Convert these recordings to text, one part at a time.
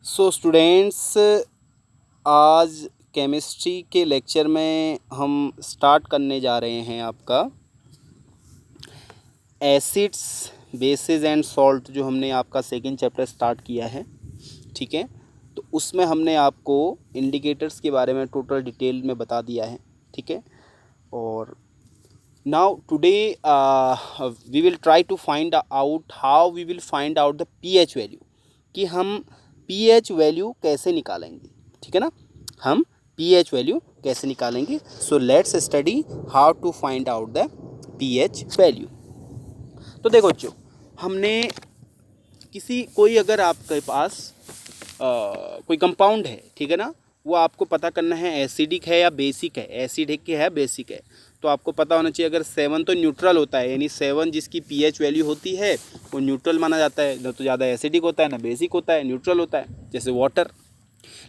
So students, आज chemistry के lecture में हम स्टार्ट करने जा रहे हैं आपका एसिड्स, बेसिस एंड सॉल्ट। जो हमने आपका सेकेंड चैप्टर स्टार्ट किया है, ठीक है। तो उसमें हमने आपको इंडिकेटर्स के बारे में टोटल डिटेल में बता दिया है, ठीक है। और now today we will try to find out how we will find out the pH value, कि हम पीएच वैल्यू कैसे निकालेंगे, ठीक है ना। हम पीएच वैल्यू कैसे निकालेंगे। So let's study how to find out the pH value. तो देखो बच्चों, हमने कोई अगर आपके पास कोई कंपाउंड है, ठीक है ना, वो आपको पता करना है एसिडिक है या बेसिक है, एसिडिक है बेसिक है। तो आपको पता होना चाहिए, अगर 7 तो न्यूट्रल होता है, यानी 7 जिसकी पीएच वैल्यू होती है वो न्यूट्रल माना जाता है। न तो ज़्यादा एसिडिक होता है ना बेसिक होता है, न्यूट्रल होता है, जैसे वाटर।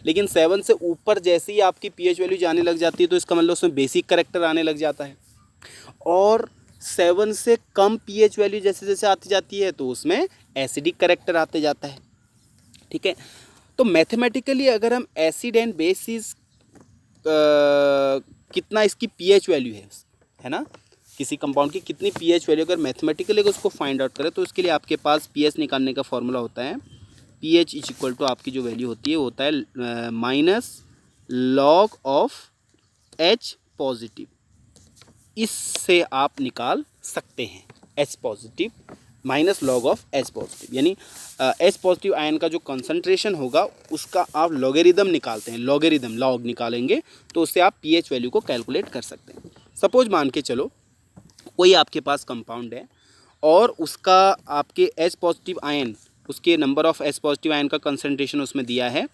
लेकिन 7 से ऊपर जैसे ही आपकी पीएच वैल्यू जाने लग जाती है तो इसका मतलब उसमें बेसिक कैरेक्टर आने लग जाता है। और 7 से कम पीएच वैल्यू जैसे जैसे आती जाती है तो उसमें एसिडिक कैरेक्टर आते जाता है, ठीक है। तो मैथमेटिकली अगर हम एसिड एंड बेसिस कितना इसकी पीएच वैल्यू है ना, किसी कंपाउंड की कितनी पीएच वैल्यू अगर मैथमेटिकली उसको फाइंड आउट करें तो उसके लिए आपके पास पीएच निकालने का फॉर्मूला होता है। पीएच इज इक्वल टू आपकी जो वैल्यू होती है वो होता है minus log of H positive. इससे आप निकाल सकते हैं H positive minus log of H positive, यानी एच पॉजिटिव आयन का जो कंसंट्रेशन होगा उसका आप लॉगरिदम निकालते हैं, लॉगरिदम लॉग निकालेंगे तो उससे आप पीएच वैल्यू को कैलकुलेट कर सकते हैं। सपोज मान के चलो कोई आपके पास कंपाउंड है और उसका आपके एच पॉजिटिव आयन, उसके number of H positive ion का कंसंट्रेशन उसमें दिया है।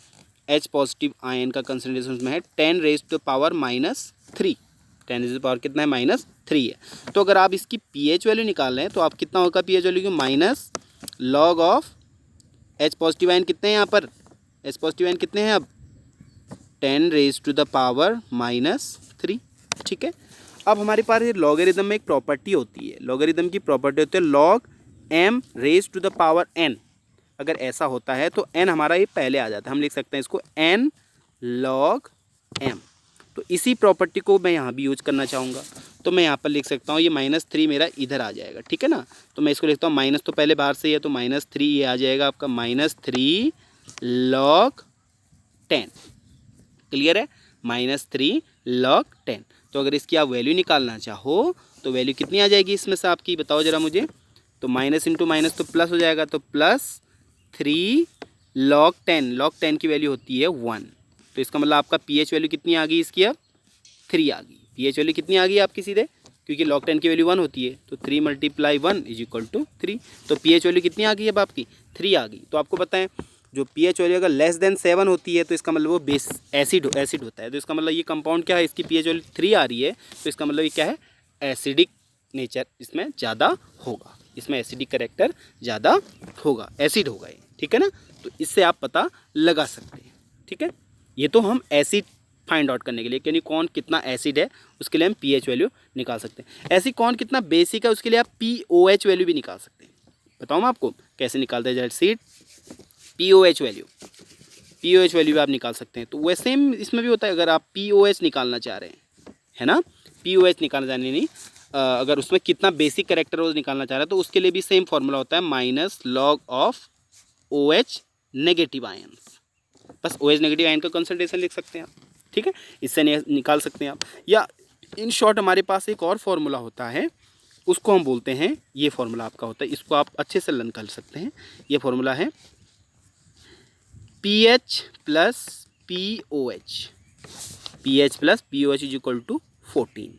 एच पॉजिटिव आयन का कंसंट्रेशन उसमें है 10 raise to power -3। 10 raise to power कितना है, -3 है। तो अगर आप इसकी पीएच वैल्यू निकाल रहे हैं तो आप कितना होगा पीएच वैल्यू की, minus log of H positive ion कितने हैं यहाँ पर, एच पॉजिटिव आयन कितने हैं अब 10 रेज़ टू द पावर -3, ठीक है। अब हमारे पास ये लॉगरिदम में एक प्रॉपर्टी होती है, लॉगरिदम की प्रॉपर्टी होती है log m raise to the power n। अगर ऐसा होता है तो n हमारा ये पहले आ जाता है, हम लिख सकते हैं इसको n log m। तो इसी प्रॉपर्टी को मैं यहाँ भी यूज करना चाहूँगा तो मैं यहाँ पर लिख सकता हूँ ये -3 मेरा इधर आ जाएगा, ठीक है ना। तो मैं इसको लिखता हूँ, माइनस तो पहले बाहर से ही है तो -3 ये आ जाएगा आपका -3 log 10। क्लियर है, -3 log 10। तो अगर इसकी आप वैल्यू निकालना चाहो तो वैल्यू कितनी आ जाएगी इसमें से आपकी, बताओ ज़रा मुझे। तो माइनस इंटू माइनस तो प्लस हो जाएगा, तो +3 log 10, log 10 की वैल्यू होती है 1। तो इसका मतलब आपका पीएच वैल्यू कितनी आ गई इसकी, अब 3 आ गई। पीएच वैल्यू कितनी आ गई आपकी सीधे, क्योंकि log 10 की वैल्यू 1 होती है तो 3 × 1 = 3। तो पीएच वैल्यू कितनी आ गई अब आपकी, 3 आ गई। तो आपको बताएं जो पीएच वैल्यू अगर लेस देन 7 होती है तो इसका मतलब वो बेस एसिड होता है। तो इसका मतलब ये कंपाउंड क्या है, इसकी पीएच वैल्यू 3 आ रही है तो इसका मतलब ये क्या है, एसिडिक नेचर इसमें ज़्यादा होगा, इसमें एसिडिक कैरेक्टर ज़्यादा होगा, एसिड होगा ये, ठीक है ना। तो इससे आप पता लगा सकते हैं, ठीक है। ये तो हम एसिड फाइंड आउट करने के लिए, यानी कौन कितना एसिड है उसके लिए हम पीएच वैल्यू निकाल सकते हैं। ऐसी कौन कितना बेसिक है उसके लिए आप पीओएच वैल्यू भी निकाल सकते हैं। बताऊँ मैं आपको कैसे निकालते हैं एसिड पीओएच वैल्यू भी आप निकाल सकते हैं। तो वैसे सेम इसमें भी होता है, अगर आप पीओएच निकालना चाह रहे हैं, है ना, पीओएच निकालना चाह रहे नहीं, अगर उसमें कितना बेसिक कैरेक्टर वो निकालना चाह रहे हैं तो उसके लिए भी सेम फॉर्मूला होता है, minus log of OH negative ions. बस OH नेगेटिव आयन का कंसंट्रेशन लिख सकते हैं आप, ठीक है, इससे निकाल सकते हैं आप। या इन शॉर्ट हमारे पास एक और फॉर्मूला होता है, उसको हम बोलते हैं, ये फॉर्मूला आपका होता है, इसको आप अच्छे से लर्न कर सकते हैं। ये फॉर्मूला है pH + POH, pH + POH = 14।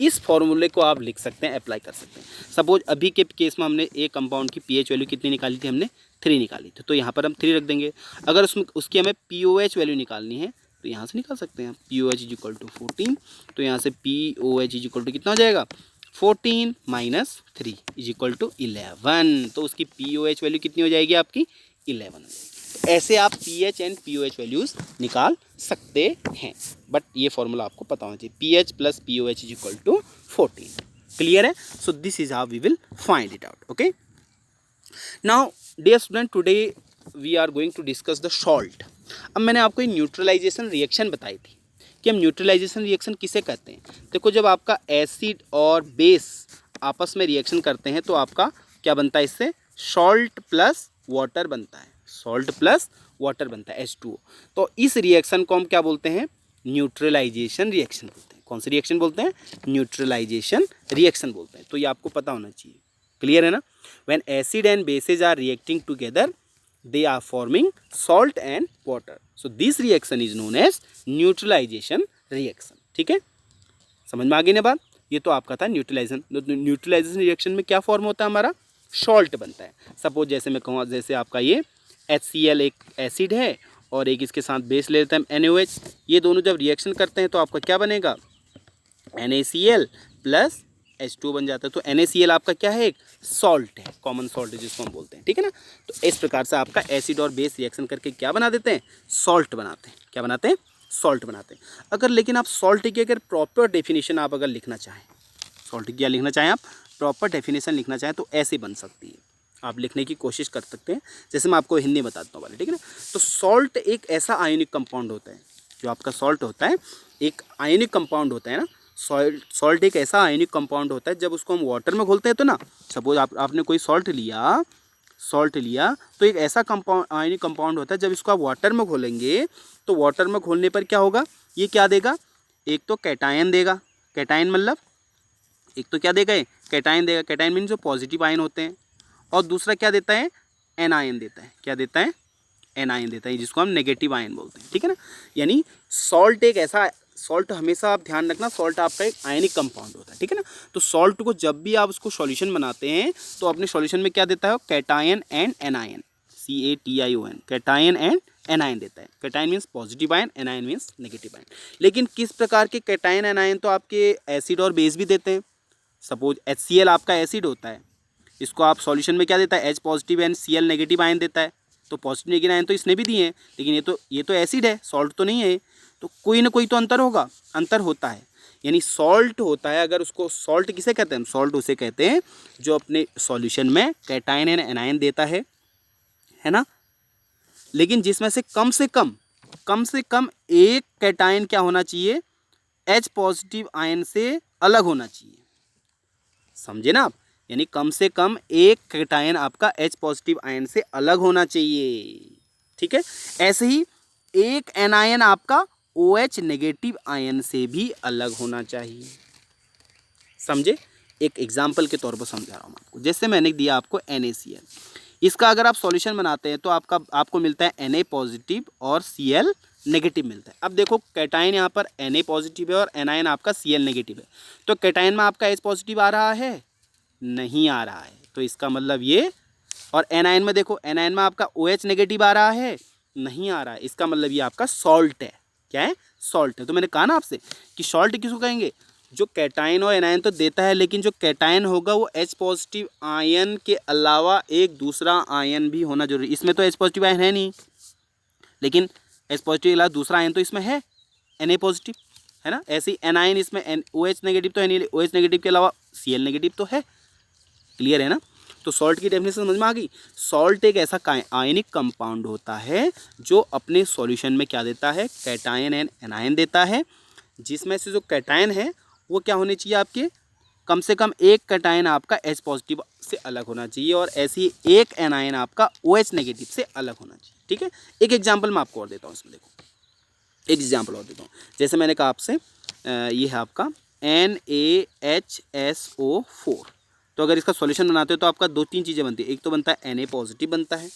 इस फॉर्मूले को आप लिख सकते हैं, अप्लाई कर सकते हैं। सपोज अभी के केस में हमने एक कंपाउंड की पीएच वैल्यू कितनी निकाली थी, हमने 3 निकाली थी, तो यहाँ पर हम 3 रख देंगे। अगर उसकी हमें पीओएच वैल्यू निकालनी है तो यहाँ से निकाल सकते हैं, पीओएच = 14। तो यहाँ से पीओएच = कितना हो जाएगा, 14 - 3 = 11। तो उसकी पीओएच वैल्यू कितनी हो जाएगी आपकी, 11 हो जाएगी। तो ऐसे आप पीएच एंड पीओएच वैल्यूज़ निकाल सकते हैं, बट ये फॉर्मूला आपको पता होना चाहिए, pH + POH = 14। क्लियर है। So this is how we will find it out. Okay, now dear student, today we are going to discuss the salt. अब मैंने आपको ये न्यूट्रलाइजेशन रिएक्शन बताई थी कि हम न्यूट्रलाइजेशन रिएक्शन किसे कहते हैं। देखो, जब आपका एसिड और बेस आपस में रिएक्शन करते हैं तो आपका क्या बनता है, इससे सॉल्ट प्लस वाटर बनता है, सॉल्ट प्लस वाटर बनता है H2O। तो इस रिएक्शन को हम क्या बोलते हैं, न्यूट्रलाइजेशन रिएक्शन बोलते हैं। कौन सी रिएक्शन बोलते हैं, न्यूट्रलाइजेशन रिएक्शन बोलते हैं। तो ये आपको पता होना चाहिए, क्लियर है ना। When acid and bases are reacting together they are forming salt and water, so this reaction is known as neutralization reaction। ठीक है, समझ में आ गई ना बात। ये तो आपका था न्यूट्रलाइजेशन रिएक्शन में क्या फॉर्म होता है, हमारा सॉल्ट बनता है। सपोज जैसे मैं कहूँ, जैसे आपका ये HCl एक एसिड है और एक इसके साथ बेस ले लेते हैं NaOH, ये दोनों जब रिएक्शन करते हैं तो आपका क्या बनेगा, NaCl प्लस H2O बन जाता है। तो NaCl आपका क्या है, एक सॉल्ट है, कॉमन सॉल्ट है जिसको हम बोलते हैं। ठीक है ना। तो इस प्रकार से आपका एसिड और बेस रिएक्शन करके क्या बना देते हैं, सॉल्ट बनाते हैं। क्या बनाते हैं, सॉल्ट बनाते हैं। अगर लेकिन आप सॉल्ट की अगर प्रॉपर डेफिनेशन आप अगर लिखना चाहें, सॉल्ट की क्या लिखना चाहें आप, प्रॉपर डेफिनेशन लिखना चाहें तो ऐसे बन सकती है, आप लिखने की कोशिश कर सकते हैं। जैसे मैं आपको हिंदी बताता हूँ वाले, ठीक है ना। तो सॉल्ट एक ऐसा आयोनिक कंपाउंड होता है, जो आपका सॉल्ट होता है एक आयोनिक कंपाउंड होता है ना। सॉल्ट एक ऐसा आयोनिक कंपाउंड होता है, जब उसको हम वाटर में घोलते हैं तो ना, सपोज आपने कोई सॉल्ट लिया तो एक ऐसा कंपाउंड आयोनिक कंपाउंड होता है, जब इसको आप वाटर में घोलेंगे तो वाटर में घोलने पर क्या होगा, ये क्या देगा, एक तो कैटायन देगा। कैटायन मतलब एक तो क्या देगा, कैटायन देगा। कैटायन मीन्स जो पॉजिटिव आयन होते हैं, और दूसरा क्या देता है, एनायन देता है। क्या देता है, एनायन देता है, जिसको हम नेगेटिव आयन बोलते हैं। ठीक है ना। यानी सॉल्ट एक ऐसा, सॉल्ट हमेशा आप ध्यान रखना, सॉल्ट आपका एक आयनिक कंपाउंड होता है। ठीक है ना। तो सॉल्ट को जब भी आप उसको सॉल्यूशन बनाते हैं तो अपने सॉल्यूशन में क्या देता है, cation and anion, CATION, cation and anion देता है। Cation means positive ion, anion means negative ion. लेकिन किस प्रकार के कैटायन एनायन, तो आपके एसिड और बेस भी देते हैं। सपोज HCl आपका एसिड होता है, इसको आप सॉल्यूशन में क्या देता है, H positive and Cl negative ion देता है। तो पॉजिटिव नेगेटिव आयन तो इसने भी दिए हैं, लेकिन ये तो एसिड है, सॉल्ट तो नहीं है। तो कोई ना कोई तो अंतर होगा, अंतर होता है। यानी सॉल्ट होता है, अगर उसको सॉल्ट किसे कहते हैं, सॉल्ट उसे कहते हैं जो अपने सॉल्यूशन में कैटायन एंड एनायन देता है ना। लेकिन जिसमें से कम से कम एक कैटायन क्या होना चाहिए, H पॉजिटिव आयन से अलग होना चाहिए। समझे ना आप। यानी कम से कम एक कैटायन आपका H पॉजिटिव आयन से अलग होना चाहिए। ठीक है। ऐसे ही एक एनायन आपका OH नेगेटिव आयन से भी अलग होना चाहिए। समझे। एक एग्जाम्पल के तौर पर समझा रहा हूँ आपको। जैसे मैंने दिया आपको NaCl, इसका अगर आप सॉल्यूशन बनाते हैं तो आपको मिलता है Na पॉजिटिव और Cl नेगेटिव मिलता है। अब देखो, कैटायन यहाँ पर Na पॉजिटिव है और एनायन आपका Cl नेगेटिव है, तो कैटायन में आपका H पॉजिटिव आ रहा है, नहीं आ रहा है। तो इसका मतलब ये, और एनायन में देखो, एनायन में आपका OH नेगेटिव आ रहा है, नहीं आ रहा है। इसका मतलब ये आपका सॉल्ट है। क्या है, सॉल्ट है। तो मैंने कहा ना आपसे कि सॉल्ट किसको कहेंगे, जो कैटायन और एनायन तो देता है, लेकिन जो कैटायन होगा वो H पॉजिटिव आयन के अलावा एक दूसरा आयन भी होना जरूरी। इसमें तो H पॉजिटिव आयन है नहीं, लेकिन H पॉजिटिव के अलावा दूसरा आयन तो इसमें है, Na पॉजिटिव, है ना। ऐसे ही एनायन इसमें OH नेगेटिव तो है नहीं, OH नेगेटिव के अलावा Cl नेगेटिव तो है। क्लियर है ना। तो सॉल्ट की डेफिनेशन समझ में आ गई। सॉल्ट एक ऐसा आयनिक कंपाउंड होता है जो अपने सॉल्यूशन में क्या देता है, कैटायन एंड एनायन देता है, जिसमें से जो कैटायन है वो क्या होने चाहिए, आपके कम से कम एक कैटायन आपका H पॉजिटिव से अलग होना चाहिए, और ऐसे ही एक एनायन आपका OH नेगेटिव से अलग होना चाहिए। ठीक है। एक एग्जाम्पल मैं आपको और देता हूँ इसमें। देखो, एक एग्जाम्पल और देता हूँ। जैसे मैंने कहा आपसे, ये है आपका NaHSO4। तो अगर इसका सॉल्यूशन बनाते हो तो आपका 2-3 चीज़ें बनती है। एक तो बनता है Na पॉजिटिव बनता है,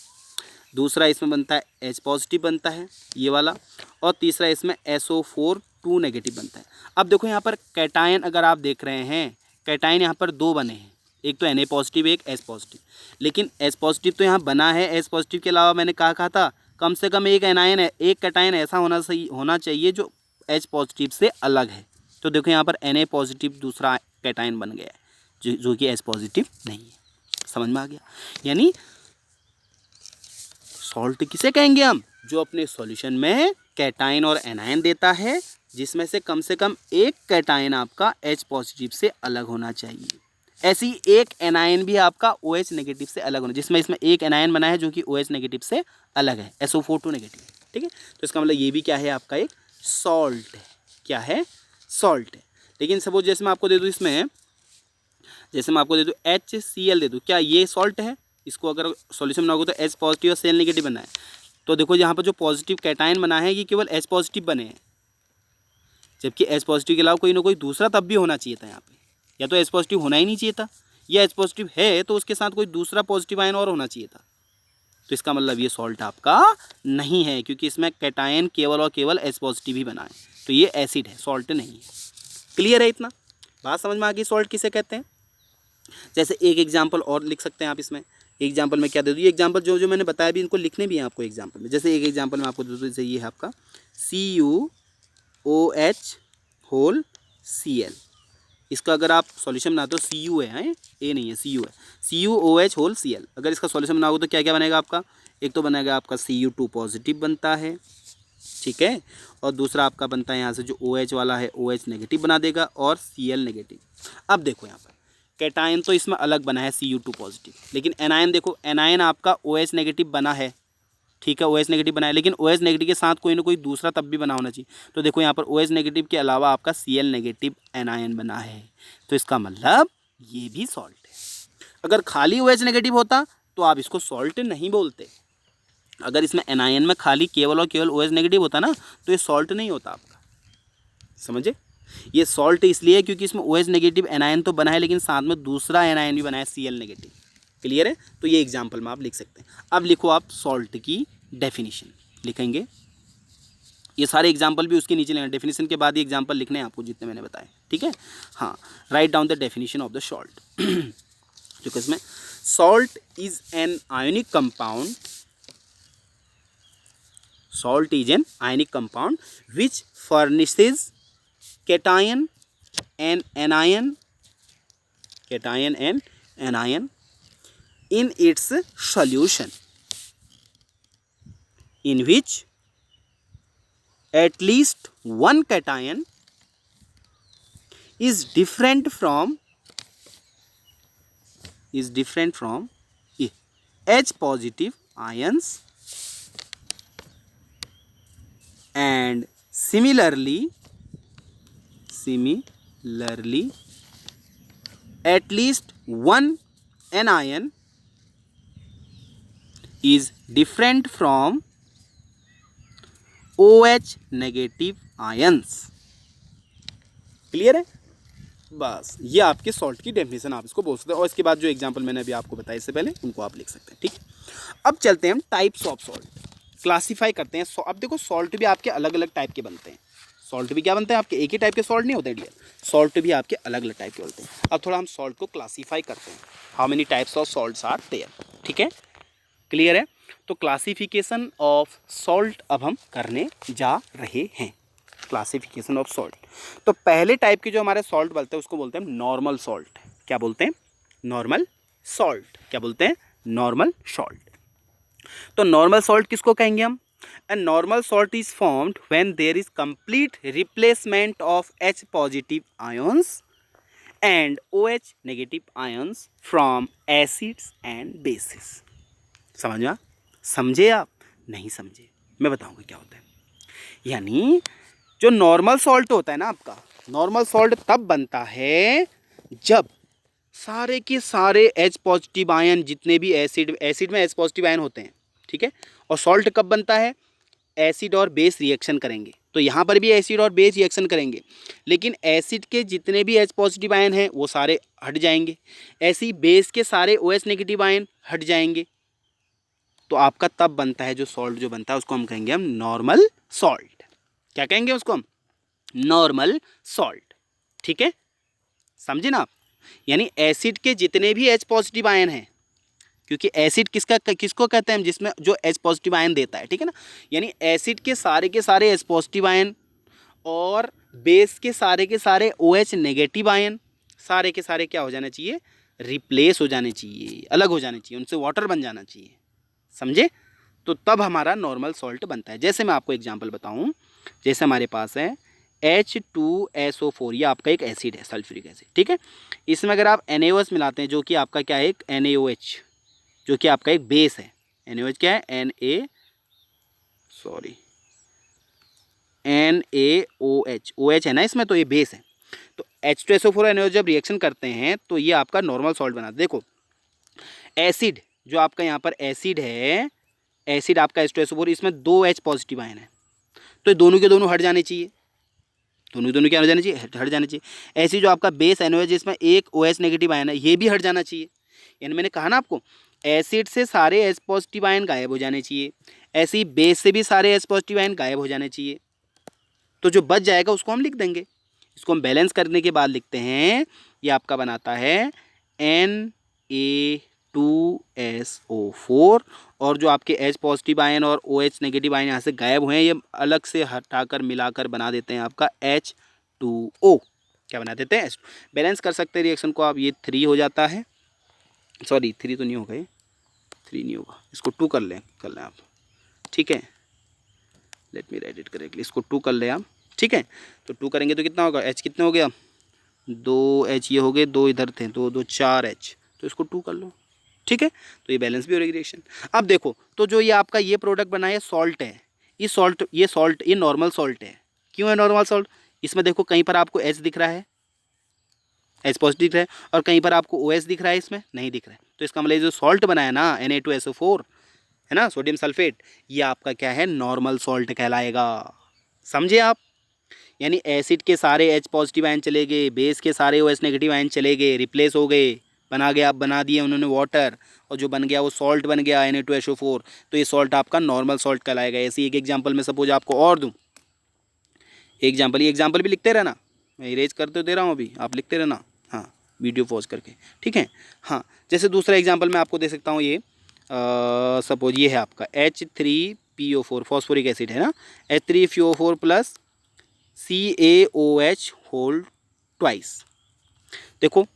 दूसरा इसमें बनता है H पॉजिटिव बनता है, ये वाला, और तीसरा इसमें SO4 2 नेगेटिव बनता है। अब देखो यहाँ पर कैटायन अगर आप देख रहे हैं, कैटायन यहाँ पर 2 बने हैं, एक तो Na पॉजिटिव, एक H पॉजिटिव। लेकिन H पॉजिटिव तो यहाँ बना है, H पॉजिटिव के अलावा मैंने कहा था कम से कम एक एनायन है, एक कैटायन ऐसा होना चाहिए जो H पॉजिटिव से अलग है। तो देखो यहाँ पर Na पॉजिटिव दूसरा कैटायन बन गया है, जो कि H पॉजिटिव नहीं है। समझ में आ गया। यानी सॉल्ट किसे कहेंगे हम, जो अपने सॉल्यूशन में कैटायन और एनायन देता है, जिसमें से कम एक कैटायन आपका H पॉजिटिव से अलग होना चाहिए। ऐसे ही एक एनायन भी आपका OH नेगेटिव से अलग होना, जिसमें इसमें एक एनायन बना है जो कि OH नेगेटिव से अलग है, SO4 नेगेटिव, ठीक है। तो इसका मतलब ये भी क्या है, आपका एक सॉल्ट है। क्या है, सॉल्ट है। लेकिन सपोज जैसे मैं आपको दे दूँ इसमें, जैसे मैं आपको दे दूँ HCl दे दूँ, क्या ये सॉल्ट है? इसको अगर सॉल्यूशन बनाओगे तो H पॉजिटिव और Cl नेगेटिव बना है। तो देखो यहाँ पर जो पॉजिटिव कैटायन बना है ये केवल H पॉजिटिव बने हैं, जबकि H पॉजिटिव के अलावा कोई ना कोई दूसरा तब भी होना चाहिए था यहाँ पे, या तो H पॉजिटिव होना ही नहीं चाहिए था, या H पॉजिटिव है तो उसके साथ कोई दूसरा पॉजिटिव आयन और होना चाहिए था। तो इसका मतलब ये सॉल्ट आपका नहीं है, क्योंकि इसमें कैटायन केवल और केवल H पॉजिटिव ही बना है, तो ये एसिड है, सॉल्ट नहीं है। क्लियर है इतना? बात समझ में आ गई सॉल्ट किसे कहते हैं। जैसे एक एग्जाम्पल और लिख सकते हैं आप इसमें। एग्जाम्पल में क्या दे दूँ, ये एग्जाम्पल जो जो मैंने बताया भी, इनको लिखने भी हैं आपको एग्जाम्पल में। जैसे एक एग्जाम्पल में आपको दे दूँ, जैसे ये है आपका CuOH(Cl), इसका अगर आप सॉल्यूशन बनाते हो, Cu है, ए नहीं है, Cu है, CuOH(Cl), अगर इसका सॉल्यूशन बनाओगे तो क्या क्या बनेगा आपका, एक तो बनेगा आपका Cu2 पॉजिटिव बनता है, ठीक है, और दूसरा आपका बनता है यहाँ से जो OH वाला है OH नेगेटिव बना देगा, और Cl नेगेटिव। अब देखो यहाँ पर कैटायन तो इसमें अलग बना है Cu2 पॉजिटिव, लेकिन एनायन देखो, एनायन आपका OH नेगेटिव बना है, ठीक है, OH नेगेटिव बना है, लेकिन OH नेगेटिव के साथ कोई ना कोई दूसरा तब भी बना होना चाहिए। तो देखो यहाँ पर OH नेगेटिव के अलावा आपका Cl नेगेटिव एनायन बना है, तो इसका मतलब ये भी सॉल्ट है। अगर खाली OH नेगेटिव होता तो आप इसको सॉल्ट नहीं बोलते। अगर इसमें एनायन में खाली केवल और केवल OH नेगेटिव होता ना, तो ये सॉल्ट नहीं होता आपका, समझे। ये सॉल्ट इसलिए क्योंकि इसमें OH नेगेटिव एनायन तो बना है, लेकिन साथ में दूसरा एनायन भी बना है Cl नेगेटिव। क्लियर है? तो ये एग्जाम्पल में आप लिख सकते हैं। अब लिखो आप सॉल्ट की डेफिनेशन, लिखेंगे ये सारे एग्जाम्पल भी उसके नीचे लेंगे, डेफिनेशन के बाद ही एग्जाम्पल लिखने हैं आपको जितने मैंने बताए, ठीक है। हाँ, write down the definition of the salt. जो इसमें salt is an ionic compound, salt is an ionic compound which furnishes cation and anion in its solution, in which at least one cation is different from H positive ions, and similarly at least one anion is different from OH negative ions. Clear है? बस ये आपके salt की definition आप इसको बोल सकते हैं, और इसके बाद जो एग्जांपल मैंने अभी आपको बताया इससे पहले उनको आप लिख सकते हैं, ठीक है। अब चलते हैं हम टाइप्स ऑफ सॉल्ट, क्लासीफाई करते हैं। अब देखो सॉल्ट भी आपके अलग अलग टाइप के बनते हैं। सॉल्ट भी क्या बनते हैं आपके, एक ही टाइप के सॉल्ट नहीं होते डियर, सॉल्ट भी आपके अलग अलग टाइप के होते हैं। अब थोड़ा हम सॉल्ट को क्लासीफाई करते हैं, how many types of salts are there, ठीक है। क्लियर है? तो क्लासिफिकेशन ऑफ सॉल्ट अब हम करने जा रहे हैं, क्लासिफिकेशन ऑफ सॉल्ट। तो पहले टाइप के जो हमारे सॉल्ट बनते हैं उसको बोलते हैं नॉर्मल सॉल्ट। क्या बोलते हैं? Normal salt. क्या बोलते हैं? Normal salt. तो नॉर्मल सॉल्ट किसको कहेंगे हम? A normal salt is formed when there is complete replacement of H positive ions and OH negative ions from acids and bases। समझ में? समझे आप? नहीं समझे? मैं बताऊंगा क्या होता है। यानी जो नॉर्मल सॉल्ट होता है ना आपका, नॉर्मल सॉल्ट तब बनता है जब सारे के सारे H पॉजिटिव आयन, जितने भी एसिड में H पॉजिटिव आयन होते हैं, ठीक है। और सॉल्ट कब बनता है? एसिड और बेस रिएक्शन करेंगे। तो यहाँ पर भी एसिड और बेस रिएक्शन करेंगे, लेकिन एसिड के जितने भी H पॉजिटिव आयन हैं वो सारे हट जाएंगे, ऐसे ही बेस के सारे OH नेगेटिव आयन हट जाएंगे। तो आपका तब बनता है जो सॉल्ट जो बनता है उसको हम कहेंगे हम नॉर्मल सॉल्ट। क्या कहेंगे उसको हम? नॉर्मल सॉल्ट, ठीक है। समझे ना आप? यानी एसिड के जितने भी H पॉजिटिव आयन हैं, क्योंकि एसिड किसको कहते हैं? जिसमें जो H पॉजिटिव आयन देता है, ठीक है ना। यानी एसिड के सारे H पॉजिटिव आयन और बेस के सारे OH नेगेटिव आयन सारे के सारे क्या हो जाना चाहिए? रिप्लेस हो जाने चाहिए, अलग हो जाने चाहिए, उनसे वाटर बन जाना चाहिए। समझे? तो तब हमारा नॉर्मल सॉल्ट बनता है। जैसे मैं आपको एग्जांपल बताऊं, जैसे हमारे पास है H2SO4 ये आपका एक एसिड है, सल्फ्यूरिक एसिड, ठीक है। इसमें अगर आप NaOH मिलाते हैं जो कि आपका क्या है, एक NaOH जो कि आपका एक बेस है। NaOH क्या है, NaOH, OH है ना इसमें, तो ये बेस है। तो H2SO4 और NaOH जब रिएक्शन करते हैं तो ये आपका नॉर्मल सॉल्ट बनाते हैं। देखो एसिड जो आपका यहाँ पर एसिड है, एसिड आपका H2SO4, इसमें 2 H पॉजिटिव आयन है, तो ये दोनों के दोनों हट जाने चाहिए, दोनों क्या हो जाने चाहिए, हट जाने चाहिए। ऐसी जो आपका बेस NaOH जिसमें एक OH नेगेटिव आयन है, ये भी हट जाना चाहिए। यानी मैंने कहा ना आपको, एसिड से सारे H पॉजिटिव आयन गायब हो जाने चाहिए, ऐसी बेस से भी सारे H पॉजिटिव आयन गायब हो जाने चाहिए। तो जो बच जाएगा उसको हम लिख देंगे, इसको हम बैलेंस करने के बाद लिखते हैं, ये आपका बनाता है Na2SO4, और जो आपके H पॉजिटिव आयन और OH नेगेटिव आयन यहाँ से गायब हुए हैं, ये अलग से हटाकर मिलाकर बना देते हैं आपका H2O। क्या बना देते हैं, बैलेंस कर सकते हैं रिएक्शन को आप। ये 3 हो जाता है, सॉरी 3 तो नहीं होगा, ये 3 नहीं होगा, इसको 2 कर लें आप, ठीक है। Let me right it correctly, इसको 2 कर लें आप, ठीक है। तो 2 करेंगे तो कितना होगा, H कितने हो गया, 2H ये हो गए, 2 इधर थे, 2 2 4H, तो इसको 2 कर लो, ठीक है। तो ये बैलेंस भी हो रही रिएक्शन। अब देखो, तो जो ये आपका ये प्रोडक्ट बना है सॉल्ट है, ये नॉर्मल सॉल्ट है। क्यों है नॉर्मल सॉल्ट, इसमें देखो कहीं पर आपको H दिख रहा है, H पॉजिटिव दिख रहा है, और कहीं पर आपको OH दिख रहा है, इसमें नहीं दिख रहा है। तो इसका मतलब जो सॉल्ट बनाया ना Na2SO4 है ना, सोडियम सल्फेट, ये आपका क्या है, नॉर्मल सॉल्ट कहलाएगा। समझे आप, यानी एसिड के सारे H पॉजिटिव आयन चले गए, बेस के सारे OH नेगेटिव आयन चले गए, रिप्लेस हो गए, बना दिए उन्होंने वाटर, और जो बन गया वो सॉल्ट बन गया Na2SO4। तो ये सॉल्ट आपका नॉर्मल सॉल्ट कहलाएगा। ऐसे एक एग्जांपल में सपोज आपको और दूं, एग्जांपल, ये एग्जांपल भी लिखते रहना, मैं इरेज करते दे रहा हूँ अभी, आप लिखते रहना, हाँ वीडियो पॉज करके, ठीक है। हाँ जैसे दूसरा एग्जांपल मैं आपको दे सकता हूँ, ये सपोज ये है आपका H3PO4 फॉस्फोरिक एसिड है ना, H3PO4 plus CaOH whole twice. देखो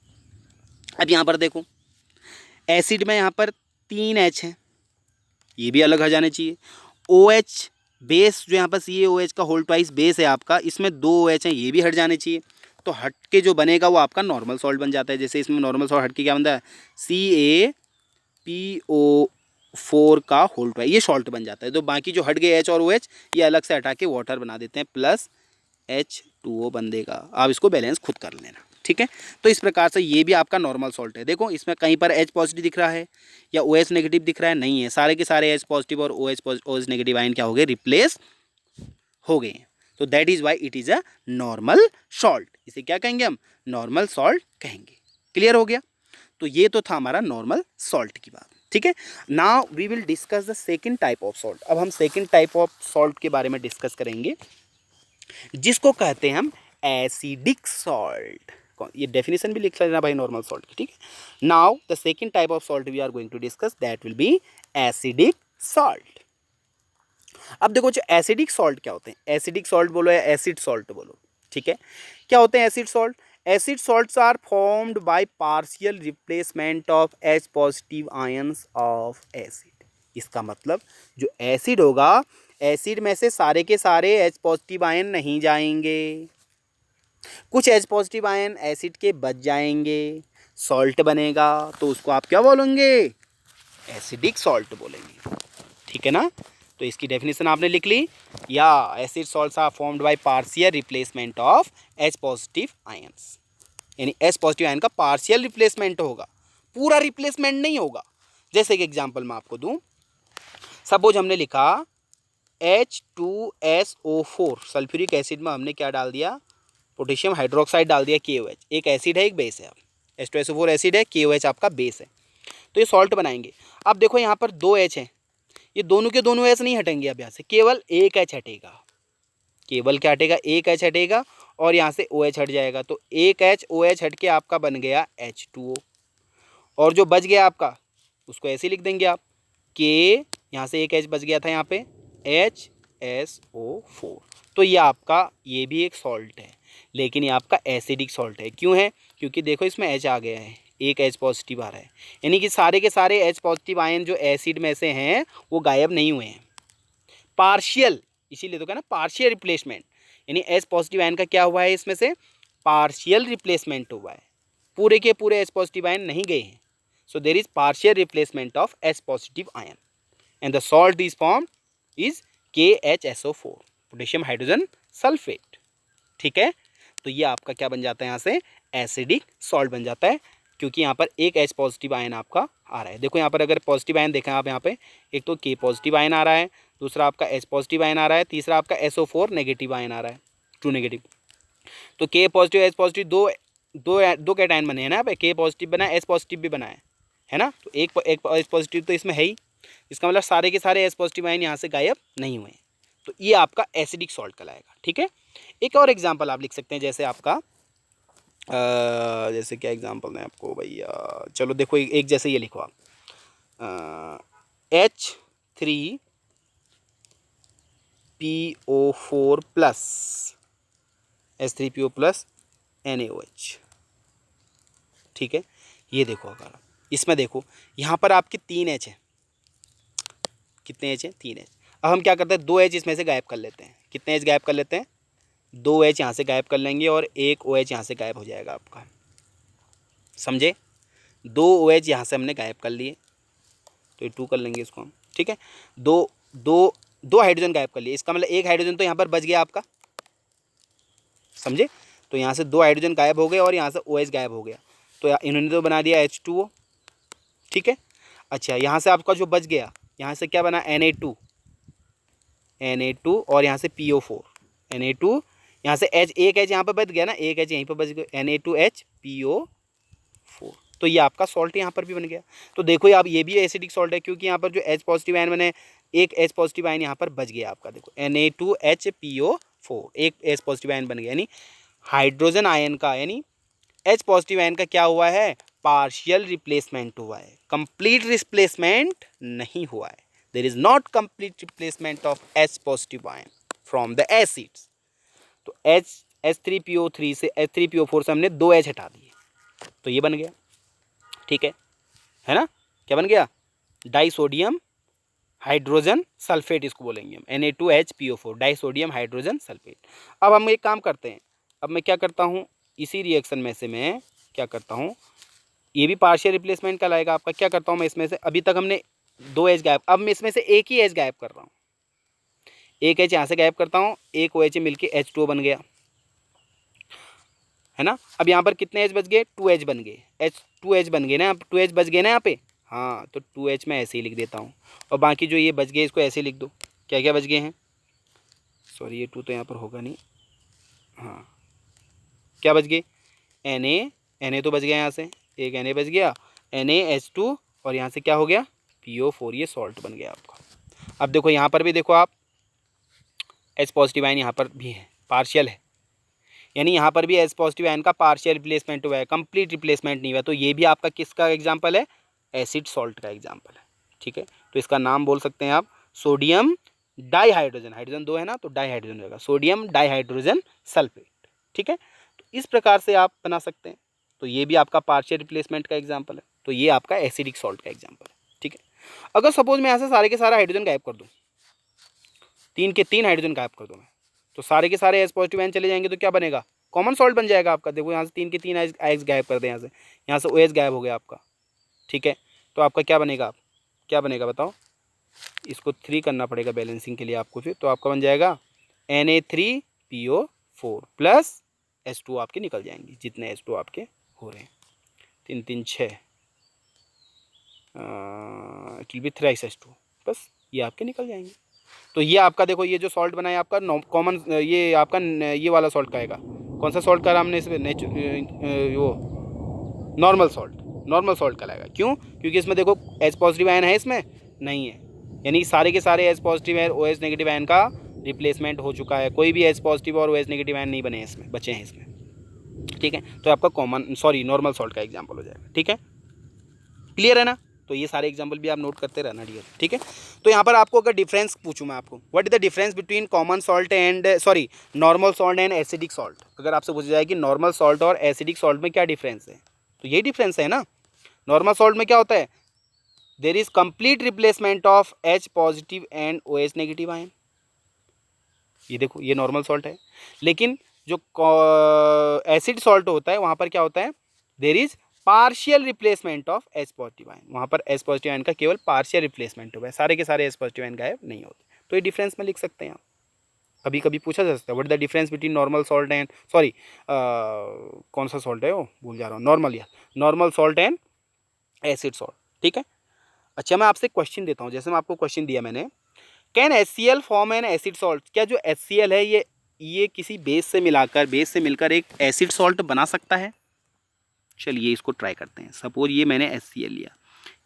अब यहाँ पर देखो, एसिड में यहाँ पर 3 H हैं, ये भी अलग हट जाने चाहिए। OH बेस जो यहाँ पर CaOH का होल ट्वाइस बेस है आपका, इसमें 2 OH हैं, ये भी हट जाने चाहिए। तो हट के जो बनेगा वो आपका नॉर्मल सॉल्ट बन जाता है। जैसे इसमें नॉर्मल सॉल्ट हट के क्या बनता है, CaPO4 का होल ट्वाइस, ये सॉल्ट बन जाता है। तो बाकी जो हट गए H और OH ये अलग से हटा के वाटर बना देते हैं, प्लस H2O बन देगा। आप इसको बैलेंस खुद कर लेना, ठीक है। तो इस प्रकार से ये भी आपका नॉर्मल सॉल्ट है। देखो इसमें कहीं पर H पॉजिटिव दिख रहा है या OH नेगेटिव दिख रहा है, नहीं है, सारे के सारे H पॉजिटिव और OH नेगेटिव आयन क्या हो गए, रिप्लेस हो गए। तो that is why it is a normal salt. इसे क्या कहेंगे हम, नॉर्मल सॉल्ट कहेंगे। क्लियर हो गया। तो ये तो था हमारा नॉर्मल सॉल्ट की बात, ठीक है। Now we will discuss the second type of salt. अब हम सेकेंड टाइप ऑफ सॉल्ट के बारे में डिस्कस करेंगे, जिसको कहते हैं हम एसिडिक सॉल्ट। ये डेफिनेशन भी लिख लेना भाई नॉर्मल सॉल्ट की, ठीक है। Now the second type of salt we are going to discuss, that will be acidic salt. अब देखो जो एसिडिक सॉल्ट क्या होते हैं, एसिडिक सॉल्ट बोलो या एसिड सॉल्ट बोलो, ठीक है। क्या होते हैं acid salt, acid salts are formed by partial replacement of H positive ions of acid. इसका मतलब जो एसिड होगा, एसिड में से सारे के सारे H पॉजिटिव आयन नहीं जाएंगे, कुछ H पॉजिटिव आयन एसिड के बच जाएंगे, सॉल्ट बनेगा। तो उसको आप क्या बोलेंगे, एसिडिक सॉल्ट बोलेंगे, ठीक है ना। तो इसकी डेफिनेशन आपने लिख ली, या acid salts are formed by partial replacement of H positive ions. यानी H पॉजिटिव आयन का पार्शियल रिप्लेसमेंट होगा, पूरा रिप्लेसमेंट नहीं होगा। जैसे कि एग्जांपल मैं आपको दूं, सपोज हमने लिखा H2SO4, सल्फ्यूरिक एसिड में हमने क्या डाल दिया, पोटेशियम हाइड्रोक्साइड डाल दिया, KOH। एक एसिड है एक बेस है, H2SO4 एसिड है, KOH आपका बेस है। तो ये सॉल्ट बनाएंगे। अब देखो यहाँ पर 2 H हैं, ये दोनों के दोनों H नहीं हटेंगे, अब यहाँ से केवल एक H हटेगा, केवल क्या हटेगा, एक H हटेगा, और यहाँ से OH हट जाएगा। तो एक H OH हट के आपका बन गया H2O, और जो बच गया आपका उसको ऐसे लिख देंगे आप, K, यहाँ से एक H बच गया था यहाँ पे, HSO4। तो ये आपका, ये भी एक सॉल्ट है, लेकिन ये आपका एसिडिक सॉल्ट है। क्यों है, क्योंकि देखो इसमें H आ गया है, एक H पॉजिटिव आ रहा है, यानी कि सारे के सारे H पॉजिटिव आयन जो एसिड में से हैं वो गायब नहीं हुए हैं, पार्शियल, इसीलिए तो कहना पार्शियल रिप्लेसमेंट। यानी एच पॉजिटिव आयन का क्या हुआ है, इसमें से पार्शियल रिप्लेसमेंट हुआ है, पूरे के पूरे एच पॉजिटिव आयन नहीं गए हैं। So there is partial replacement of H positive ion and the salt is form is KHSO4, potassium hydrogen sulphate. ठीक है, तो ये आपका क्या बन जाता है यहाँ से, एसिडिक सॉल्ट बन जाता है, क्योंकि यहाँ पर एक एच पॉजिटिव आयन आपका आ रहा है। देखो यहाँ पर अगर पॉजिटिव आयन देखें आप, यहाँ पे एक तो K पॉजिटिव आयन आ रहा है, दूसरा आपका एच पॉजिटिव आयन आ रहा है, तीसरा आपका SO4 नेगेटिव आयन आ रहा है, ट्रू नेगेटिव। तो K पॉजिटिव एच पॉजिटिव दो कैटायन बने हैं ना, K पॉजिटिव बना है, एच पॉजिटिव भी बना है ना, तो एक एच पॉजिटिव तो इसमें है ही, इसका मतलब सारे के सारे एच पॉजिटिव आयन यहाँ से गायब नहीं हुए, तो ये आपका एसिडिक सॉल्ट कहलाएगा। ठीक है, एक और एग्जांपल आप लिख सकते हैं, जैसे आपका जैसे क्या एग्जांपल है आपको भैया, चलो देखो एक जैसे ये लिखो आप H3PO4 plus H3PO plus NaOH। ठीक है, ये देखो अगर इसमें देखो यहाँ पर आपके 3 H है, कितने H हैं, 3 H। अब हम क्या करते हैं, 2 H इसमें से गायब कर लेते हैं। कितने H गायब कर लेते हैं, 2 H यहाँ से गायब कर लेंगे और एक OH यहाँ से गायब हो जाएगा आपका, समझे, 2 OH यहाँ से हमने गायब कर लिए, तो ये 2 कर लेंगे इसको हम। ठीक है, दो हाइड्रोजन गायब कर लिए, इसका मतलब एक हाइड्रोजन तो यहाँ पर बच गया आपका, समझे, तो यहाँ से 2 हाइड्रोजन गायब हो गए और यहाँ से OH गायब हो गया, तो इन्होंने तो बना दिया H2O। ठीक है, अच्छा यहाँ से आपका जो बच गया, यहाँ से क्या बना, Na2 और यहाँ से PO4 Na2, यहाँ से H, एक H यहाँ पर बच गया ना, एक H यहीं पर बच गया, Na2H PO4, तो ये आपका सॉल्ट यहाँ पर भी बन गया। तो देखो आप, ये भी एसिडिक सॉल्ट है, क्योंकि यहाँ पर जो H पॉजिटिव आयन बने, एक H पॉजिटिव आयन यहाँ पर बच गया आपका, देखो Na2H PO4, एक H पॉजिटिव आयन बन गया, यानी हाइड्रोजन आयन का, यानी H पॉजिटिव आयन का क्या हुआ है, पार्शियल रिप्लेसमेंट हुआ है, कंप्लीट रिप्लेसमेंट नहीं हुआ है। There is not complete replacement of H positive ion from the acids. तो H3PO3 से H3PO4 से हमने 2 H हटा दिए, तो ये बन गया। ठीक है ना, क्या बन गया, डाइसोडियम हाइड्रोजन सल्फेट, इसको बोलेंगे हम Na2HPO4, डाइसोडियम हाइड्रोजन सल्फेट। अब हम एक काम करते हैं, अब मैं क्या करता हूँ, इसी रिएक्शन में से मैं क्या करता हूँ, ये भी पार्शियल रिप्लेसमेंट कहलाएगा आपका। क्या करता हूँ मैं, इसमें से अभी तक हमने 2 H गायब, अब मैं इसमें से एक ही H गायब कर रहा हूँ, एक H यहाँ से गायब करता हूँ, एक OH मिलके H2O बन गया, है ना। अब यहाँ पर कितने H बच गए, 2 H बन गए, टू एच बन गए ना, 2 H बच गए ना यहाँ पे, हाँ, तो 2 H मैं ऐसे ही लिख देता हूँ, और बाकी जो ये बच गए इसको ऐसे लिख दो, क्या क्या बच गए हैं, सॉरी ये 2 तो यहाँ पर होगा नहीं, हाँ, क्या बच गए, Na तो बच गया यहाँ से, एक Na बच गया, NaH2, और यहाँ से क्या हो गया, PO4, ये सॉल्ट बन गया आपका। अब देखो यहाँ पर भी देखो आप, H पॉजिटिव आयन यहाँ पर भी है, पार्शियल है, यानी यहाँ पर भी H पॉजिटिव आयन का पार्शियल रिप्लेसमेंट हुआ है, कंप्लीट रिप्लेसमेंट नहीं हुआ, तो ये भी आपका किसका एग्जाम्पल है, एसिड सॉल्ट का एग्जाम्पल है। ठीक है, तो इसका नाम बोल सकते हैं आप सोडियम डाईहाइड्रोजन, हाइड्रोजन 2 है ना, तो डाईहाइड्रोजन रहेगा, सोडियम डाईहाइड्रोजन सल्फेट। ठीक है, तो इस प्रकार से आप बना सकते हैं, तो ये भी आपका पार्शियल रिप्लेसमेंट का एग्जाम्पल है, तो ये आपका एसिडिक सॉल्ट का एग्जाम्पल है। ठीक है, अगर सपोज मैं यहाँ से सारे के सारे हाइड्रोजन गायब कर दूँ, 3 के 3 हाइड्रोजन गायब कर दूँ मैं, तो सारे के सारे H पॉजिटिव आयन चले जाएंगे, तो क्या बनेगा, कॉमन सॉल्ट बन जाएगा आपका। देखो यहाँ से 3 के 3 H गायब कर दें, यहाँ से OH गायब हो गया आपका। ठीक है, तो आपका क्या बनेगा, आप क्या बनेगा बताओ, इसको 3 करना पड़ेगा बैलेंसिंग के लिए आपको फिर, तो आपका बन जाएगा Na3PO4 प्लस H2 आपके निकल जाएंगे, जितने H2 आपके हो रहे हैं, 3 3 6, it will be thrice H2, बस ये आपके निकल जाएंगे। तो ये आपका देखो, ये जो सॉल्ट बना है आपका कॉमन, ये आपका ये वाला सॉल्ट का आएगा, कौन सा सॉल्ट का हमने इसमें, वो नॉर्मल सॉल्ट का लाएगा। क्यों, क्योंकि इसमें देखो H पॉजिटिव आयन है, इसमें नहीं है, यानी सारे के सारे H पॉजिटिव है, OH नेगेटिव आयन का रिप्लेसमेंट हो चुका है, कोई भी H पॉजिटिव और OH नेगेटिव आयन नहीं बने हैं इसमें, बचे हैं इसमें। ठीक है, तो आपका नॉर्मल सॉल्ट का एग्जाम्पल हो जाएगा। ठीक है, क्लियर है ना, तो ये सारे एग्जाम्पल भी आप नोट करते रहना डियर। ठीक है, तो यहाँ पर आपको अगर डिफरेंस पूछूँ मैं आपको, what is the difference between common salt and normal salt and acidic salt, अगर आपसे पूछा जाए कि नॉर्मल सॉल्ट और एसिडिक सॉल्ट में क्या डिफरेंस है, तो यही डिफरेंस है ना। नॉर्मल सॉल्ट में क्या होता है, there is complete replacement of H positive and OH negative ion, ये देखो ये नॉर्मल सॉल्ट है। लेकिन जो एसिड सॉल्ट होता है वहाँ पर क्या होता है, देर is partial replacement of H positive ion, वहाँ पर एच पॉजिटिव आयन का केवल पार्शियल रिप्लेसमेंट हुआ है, सारे के सारे एच पॉजिटिव आयन गायब नहीं होते। तो ये डिफरेंस में लिख सकते हैं आप। कभी कभी पूछा जा सकता है what is the difference between normal salt and sorry कौन सा सॉल्ट है वो भूल जा रहा हूँ, नॉर्मल, या normal salt and acid salt, ठीक है। अच्छा मैं आपसे क्वेश्चन देता हूँ, जैसे मैं आपको क्वेश्चन दिया मैंने, can HCl form an acid salt, क्या जो HCl है ये किसी बेस से मिलकर एक एसिड सॉल्ट बना सकता है? चलिए इसको ट्राई करते हैं। सपोज ये मैंने HCl लिया,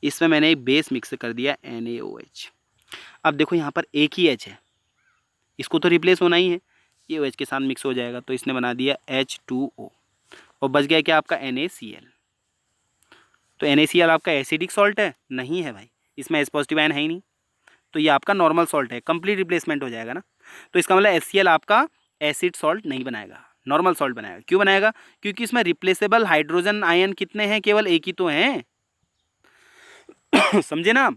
इसमें मैंने एक बेस मिक्स कर दिया NaOH। अब देखो यहाँ पर एक ही H है, इसको तो रिप्लेस होना ही है, ये OH के साथ मिक्स हो जाएगा, तो इसने बना दिया H2O और बच गया क्या आपका NaCl। तो NaCl आपका एसिडिक सॉल्ट है? नहीं है भाई, इसमें H पॉजिटिव आयन है ही नहीं, तो ये आपका नॉर्मल सॉल्ट है, कंप्लीट रिप्लेसमेंट हो जाएगा ना। तो इसका मतलब HCl आपका एसिड सॉल्ट नहीं बनाएगा, नॉर्मल सॉल्ट बनाएगा। क्यों बनाएगा? क्योंकि इसमें रिप्लेसेबल हाइड्रोजन आयन कितने हैं? केवल एक ही तो हैं। समझे ना?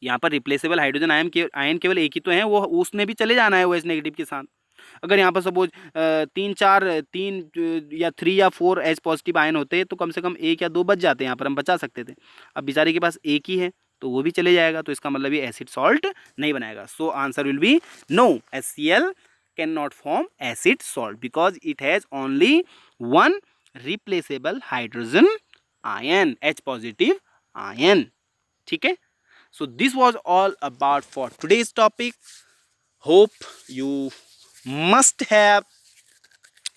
यहाँ पर रिप्लेसेबल हाइड्रोजन आयन केवल एक ही तो हैं, वो उसने भी चले जाना है OH नेगेटिव के साथ। अगर यहाँ पर सपोज 3 या 3 या 4 H पॉजिटिव आयन होते तो कम से कम 1 या 2 बच जाते, यहाँ पर हम बचा सकते थे। अब बेचारे के पास एक ही है तो वो भी चले जाएगा, तो इसका मतलब ये एसिड सॉल्ट नहीं बनाएगा। So answer will be no, HCl can not form acid salt because it has only one replaceable hydrogen ion, H positive ion, ठीक है। So this was all about for today's topic. Hope you must have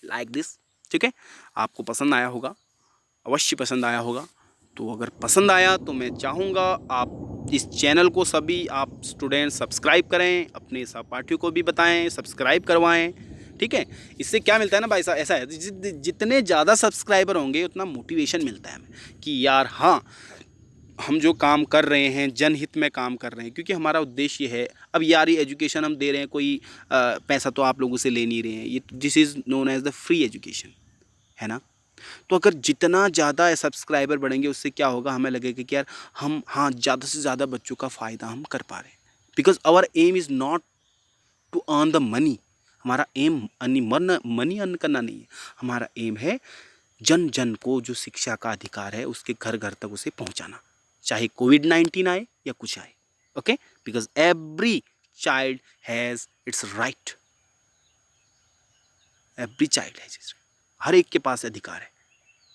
like this, ठीक है। आपको पसंद आया होगा, अवश्य पसंद आया होगा। तो अगर पसंद आया तो मैं चाहूँगा आप इस चैनल को सभी आप स्टूडेंट सब्सक्राइब करें, अपने सहपाठियों को भी बताएं, सब्सक्राइब करवाएं, ठीक है। इससे क्या मिलता है ना भाई साहब, ऐसा है जितने ज़्यादा सब्सक्राइबर होंगे उतना मोटिवेशन मिलता है हमें कि यार हाँ हम जो काम कर रहे हैं जनहित में काम कर रहे हैं, क्योंकि हमारा उद्देश्य है। अब यार ये एजुकेशन हम दे रहे हैं, कोई पैसा तो आप लोगों से ले नहीं रहे हैं, ये this is known as the free education, है ना। तो अगर जितना ज़्यादा सब्सक्राइबर बढ़ेंगे उससे क्या होगा, हमें लगेगा कि यार हम हाँ ज़्यादा से ज़्यादा बच्चों का फ़ायदा हम कर पा रहे हैं। Because our aim is not to earn the money, हमारा एम मनी अर्न करना नहीं है, हमारा एम है जन जन को जो शिक्षा का अधिकार है उसके घर घर तक उसे पहुँचाना, चाहे कोविड-19 आए या कुछ आए, okay. Because every child has its right, every child has its right, हर एक के पास अधिकार है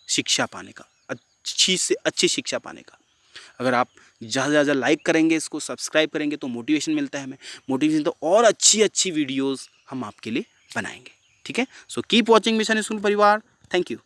शिक्षा पाने का, अच्छी से अच्छी शिक्षा पाने का। अगर आप ज़्यादा से ज़्यादा लाइक करेंगे, इसको सब्सक्राइब करेंगे तो मोटिवेशन मिलता है हमें, मोटिवेशन तो और अच्छी अच्छी वीडियोज़ हम आपके लिए बनाएंगे, ठीक है। So keep watching mission school परिवार, थैंक यू।